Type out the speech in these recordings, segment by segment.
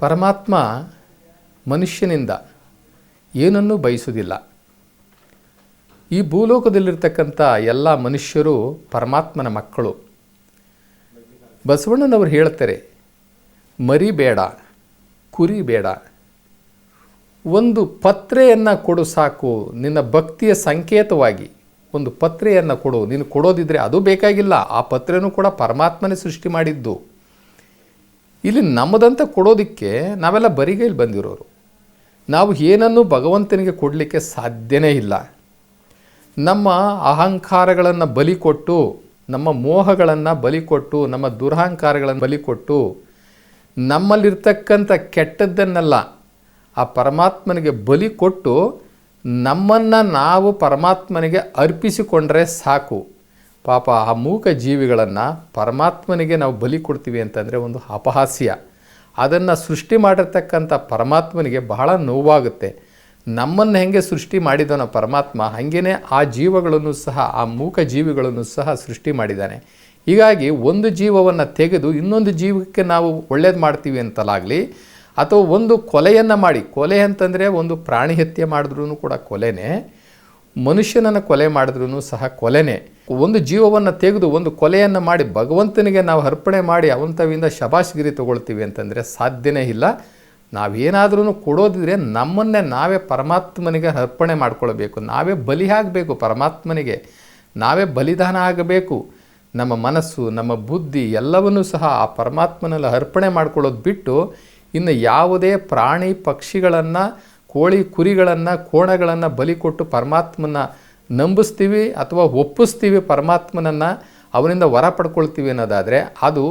ಪರಮಾತ್ಮ ಮನುಷ್ಯನಿಂದ ಏನನ್ನೂ ಬಯಸುವುದಿಲ್ಲ. ಈ ಭೂಲೋಕದಲ್ಲಿರ್ತಕ್ಕಂಥ ಎಲ್ಲ ಮನುಷ್ಯರು ಪರಮಾತ್ಮನ ಮಕ್ಕಳು. ಬಸವಣ್ಣನವರು ಹೇಳ್ತಾರೆ, ಮರಿ ಬೇಡ, ಕುರಿ ಬೇಡ, ಒಂದು ಪತ್ರೆಯನ್ನು ಕೊಡು ಸಾಕು, ನಿನ್ನ ಭಕ್ತಿಯ ಸಂಕೇತವಾಗಿ ಒಂದು ಪತ್ರೆಯನ್ನು ಕೊಡು. ನೀನು ಕೊಡೋದಿದ್ರೆ ಅದು ಬೇಕಾಗಿಲ್ಲ, ಆ ಪತ್ರೆನೂ ಕೂಡ ಪರಮಾತ್ಮನೇ ಸೃಷ್ಟಿ ಮಾಡಿದ್ದು. ಇಲ್ಲಿ ನಮ್ಮದಂತ ಕೊಡೋದಕ್ಕೆ ನಾವೆಲ್ಲ ಬರಿಗೈಲಿ ಬಂದಿರೋರು. ನಾವು ಏನನ್ನೂ ಭಗವಂತನಿಗೆ ಕೊಡಲಿಕ್ಕೆ ಸಾಧ್ಯನೇ ಇಲ್ಲ. ನಮ್ಮ ಅಹಂಕಾರಗಳನ್ನು ಬಲಿ ಕೊಟ್ಟು, ನಮ್ಮ ಮೋಹಗಳನ್ನು ಬಲಿ ಕೊಟ್ಟು, ನಮ್ಮ ದುರಹಂಕಾರಗಳನ್ನು ಬಲಿ ಕೊಟ್ಟು, ನಮ್ಮಲ್ಲಿರ್ತಕ್ಕಂಥ ಕೆಟ್ಟದ್ದನ್ನೆಲ್ಲ ಆ ಪರಮಾತ್ಮನಿಗೆ ಬಲಿ ಕೊಟ್ಟು ನಮ್ಮನ್ನು ನಾವು ಪರಮಾತ್ಮನಿಗೆ ಅರ್ಪಿಸಿಕೊಂಡ್ರೆ ಸಾಕು. ಪಾಪ ಆ ಮೂಕ ಜೀವಿಗಳನ್ನು ಪರಮಾತ್ಮನಿಗೆ ನಾವು ಬಲಿ ಕೊಡ್ತೀವಿ ಅಂತಂದರೆ ಒಂದು ಅಪಹಾಸ್ಯ. ಅದನ್ನು ಸೃಷ್ಟಿ ಮಾಡಿರ್ತಕ್ಕಂಥ ಪರಮಾತ್ಮನಿಗೆ ಬಹಳ ನೋವಾಗುತ್ತೆ. ನಮ್ಮನ್ನು ಹೆಂಗೆ ಸೃಷ್ಟಿ ಮಾಡಿದನೋ ಪರಮಾತ್ಮ, ಹಾಗೇ ಆ ಜೀವಗಳನ್ನು ಸಹ, ಆ ಮೂಕ ಜೀವಿಗಳನ್ನು ಸಹ ಸೃಷ್ಟಿ ಮಾಡಿದ್ದಾನೆ. ಹೀಗಾಗಿ ಒಂದು ಜೀವವನ್ನು ತೆಗೆದು ಇನ್ನೊಂದು ಜೀವಕ್ಕೆ ನಾವು ಒಳ್ಳೇದು ಮಾಡ್ತೀವಿ ಅಂತಲಾಗಲಿ, ಅಥವಾ ಒಂದು ಕೊಲೆಯನ್ನು ಮಾಡಿ, ಕೊಲೆ ಅಂತಂದರೆ ಒಂದು ಪ್ರಾಣಿ ಹತ್ಯೆ ಮಾಡಿದ್ರೂ ಕೂಡ ಕೊಲೆನೇ, ಮನುಷ್ಯನನ್ನು ಕೊಲೆ ಮಾಡಿದ್ರೂ ಸಹ ಕೊಲೆನೇ. ಒಂದು ಜೀವವನ್ನು ತೆಗೆದು ಒಂದು ಕೊಲೆಯನ್ನು ಮಾಡಿ ಭಗವಂತನಿಗೆ ನಾವು ಅರ್ಪಣೆ ಮಾಡಿ ಅವಂತವಿಂದ ಶಬಾಷ್ಗಿರಿ ತೊಗೊಳ್ತೀವಿ ಅಂತಂದರೆ ಸಾಧ್ಯನೇ ಇಲ್ಲ. ನಾವೇನಾದ್ರೂ ಕೊಡೋದಿದ್ರೆ ನಮ್ಮನ್ನೇ ನಾವೇ ಪರಮಾತ್ಮನಿಗೆ ಅರ್ಪಣೆ ಮಾಡ್ಕೊಳ್ಬೇಕು. ನಾವೇ ಬಲಿ ಆಗಬೇಕು ಪರಮಾತ್ಮನಿಗೆ, ನಾವೇ ಬಲಿದಾನ ಆಗಬೇಕು. ನಮ್ಮ ಮನಸ್ಸು, ನಮ್ಮ ಬುದ್ಧಿ ಎಲ್ಲವನ್ನೂ ಸಹ ಆ ಪರಮಾತ್ಮನಲ್ಲಿ ಅರ್ಪಣೆ ಮಾಡ್ಕೊಳ್ಳೋದು ಬಿಟ್ಟು ಇನ್ನು ಯಾವುದೇ ಪ್ರಾಣಿ ಪಕ್ಷಿಗಳನ್ನು, ಕೋಳಿ ಕುರಿಗಳನ್ನು, ಕೋಣಗಳನ್ನು ಬಲಿ ಕೊಟ್ಟು ಪರಮಾತ್ಮನ ನಂಬಿಸ್ತೀವಿ ಅಥವಾ ಒಪ್ಪಿಸ್ತೀವಿ, ಪರಮಾತ್ಮನನ್ನು ಅವನಿಂದ ವರ ಪಡ್ಕೊಳ್ತೀವಿ ಅನ್ನೋದಾದರೆ ಅದು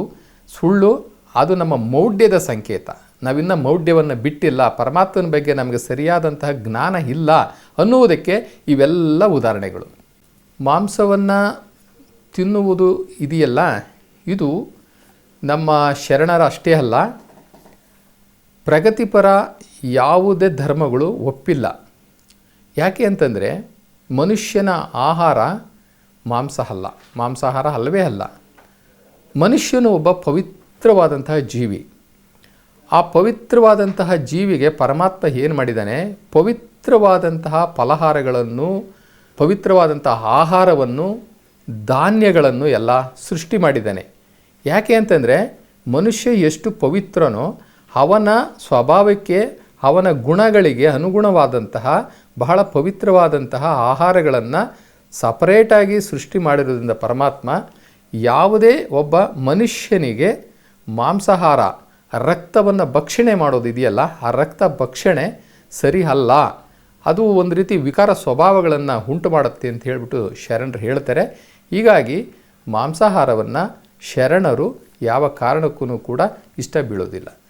ಸುಳ್ಳು. ಅದು ನಮ್ಮ ಮೌಢ್ಯದ ಸಂಕೇತ. ನಾವಿನ್ನು ಮೌಢ್ಯವನ್ನು ಬಿಟ್ಟಿಲ್ಲ, ಪರಮಾತ್ಮನ ಬಗ್ಗೆ ನಮಗೆ ಸರಿಯಾದಂತಹ ಜ್ಞಾನ ಇಲ್ಲ ಅನ್ನುವುದಕ್ಕೆ ಇವೆಲ್ಲ ಉದಾಹರಣೆಗಳು. ಮಾಂಸವನ್ನು ತಿನ್ನುವುದು ಇದೆಯಲ್ಲ, ಇದು ನಮ್ಮ ಶರಣರ ಅಷ್ಟೇ ಅಲ್ಲ, ಪ್ರಗತಿಪರ ಯಾವುದೇ ಧರ್ಮಗಳು ಒಪ್ಪಿಲ್ಲ. ಯಾಕೆ ಅಂತಂದರೆ ಮನುಷ್ಯನ ಆಹಾರ ಮಾಂಸ ಅಲ್ಲ, ಮಾಂಸಾಹಾರ ಅಲ್ಲವೇ ಅಲ್ಲ. ಮನುಷ್ಯನು ಒಬ್ಬ ಪವಿತ್ರವಾದಂತಹ ಜೀವಿ. ಆ ಪವಿತ್ರವಾದಂತಹ ಜೀವಿಗೆ ಪರಮಾತ್ಮ ಏನು ಮಾಡಿದ್ದಾನೆ, ಪವಿತ್ರವಾದಂತಹ ಫಲಹಾರಗಳನ್ನು, ಪವಿತ್ರವಾದಂತಹ ಆಹಾರವನ್ನು, ಧಾನ್ಯಗಳನ್ನು ಎಲ್ಲ ಸೃಷ್ಟಿ ಮಾಡಿದ್ದಾನೆ. ಯಾಕೆ ಅಂತಂದರೆ ಮನುಷ್ಯ ಎಷ್ಟು ಪವಿತ್ರನೋ ಅವನ ಸ್ವಭಾವಕ್ಕೆ, ಅವನ ಗುಣಗಳಿಗೆ ಅನುಗುಣವಾದಂತಹ ಬಹಳ ಪವಿತ್ರವಾದಂತಹ ಆಹಾರಗಳನ್ನು ಸಪರೇಟಾಗಿ ಸೃಷ್ಟಿ ಮಾಡಿರೋದ್ರಿಂದ ಪರಮಾತ್ಮ ಯಾವುದೇ ಒಬ್ಬ ಮನುಷ್ಯನಿಗೆ ಮಾಂಸಾಹಾರ, ರಕ್ತವನ್ನು ಭಕ್ಷಣೆ ಮಾಡೋದಿದೆಯಲ್ಲ, ಆ ರಕ್ತ ಭಕ್ಷಣೆ ಸರಿ ಅಲ್ಲ. ಅದು ಒಂದು ರೀತಿ ವಿಕಾರ ಸ್ವಭಾವಗಳನ್ನು ಉಂಟು ಮಾಡುತ್ತೆ ಅಂತ ಹೇಳಿಬಿಟ್ಟು ಶರಣರು ಹೇಳ್ತಾರೆ. ಹೀಗಾಗಿ ಮಾಂಸಾಹಾರವನ್ನು ಶರಣರು ಯಾವ ಕಾರಣಕ್ಕೂ ಕೂಡ ಇಷ್ಟ ಬೀಳೋದಿಲ್ಲ.